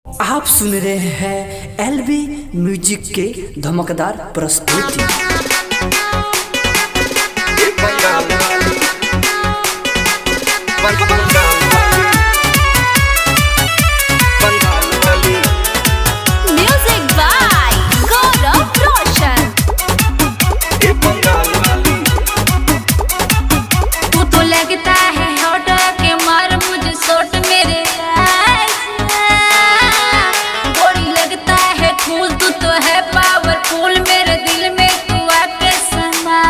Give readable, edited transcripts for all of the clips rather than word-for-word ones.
आप सुन रहे हैं एलबी म्यूजिक के धमाकेदार प्रस्तुति। म्यूजिक बाय गौरव रोशन। तू तो लगता है हॉट के मार मुझे शॉट मेरे बॉडी लगता है फूल, तू तो है पावरफुल मेरे दिल में तू आके समा।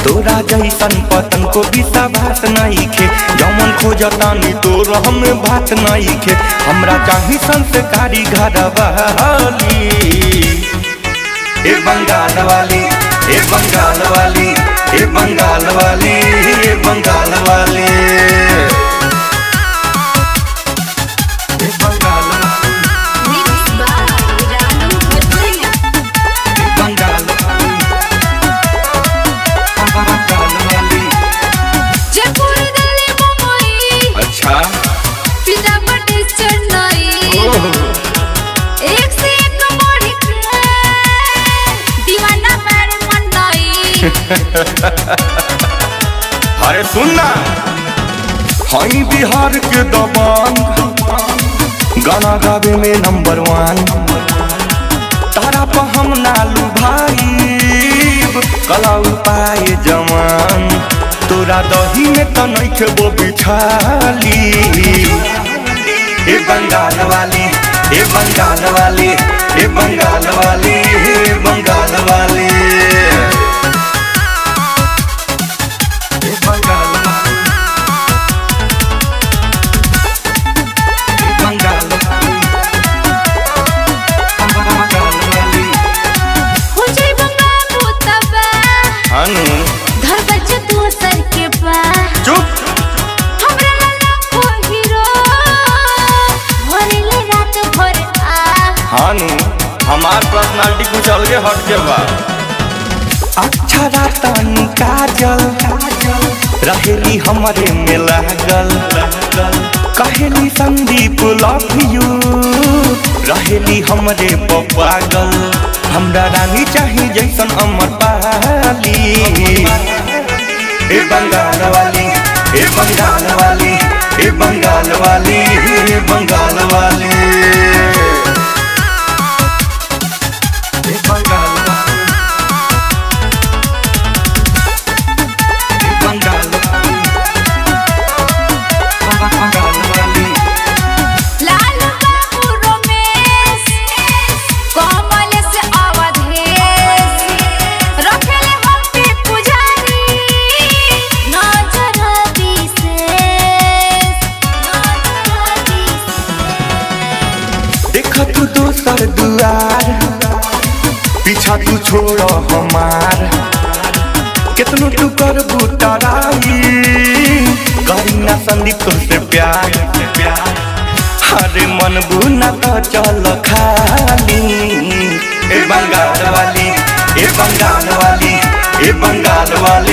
तोरा जैसन पतन को विश्वास नहीं खे, जमन खोजतानी तोर हम बात नहीं खे। हमरा चाही संस्कारी घरवाली, ए बंगाल वाली, ए बंगाल वाली, ए बंगाल वाली, ए बंगाल वाली, ए बंगाल वाली। Mix by Ranu Bhaturia. बंगाल वाली। जयपुर दिल्ली मुंबई, अच्छा पिज्जा बटर चेन्नई, एक से एक बढ़ के दीवाना पैर मनई। अरे सुनना, हई बिहार के दबंग, गाना गावे में नंबर 1। तारा पर हम नालू भाई, कला उपाय जवान। तोरा दही में तो नहीं खेबो बिछाली, ए बंगाल वाली, ए बंगाल वाली, ए बंगाल वाली, ए बंगाल वाली, ए बंगाल वाली, ए बंगाल वाली, बंगाल वाली। हो जाए बाबू तबा, अनु घर बच्चे तू सर के पास। चुप, हमरा लाला को हीरो, भोरे रात भर आ। हानु हमार पर्सनालिटी कुछ अलगे हट के बा। अच्छा रातन काजल रहेली हमरे में लागल, कहेली संदीप लव यू, रहेली हमरे पागल। हमरा रानी चाही जैसन अमर पाली, ए बंगाल वाली, ए बंगाल वाली, ए बंगाल वाली, ए बंगाल वाली, ए बंगाल वाली, ए बंगाल वाली, बंगाल वाली। लाल बाबू रमेश, कोमल से अवधेश, रखेले हम पे पुजारी, नजर विशेष, नजर विशेष। देखा तू दोसर दुआर, पीछा तू छोड़ हमार। कितनो तू कर बुटराई, करी ना संदीप तुझसे प्यार। अरे मन बुना तो चल खाली, ए बंगाल वाली, ए बंगाल वाली, ए बंगाल वाली।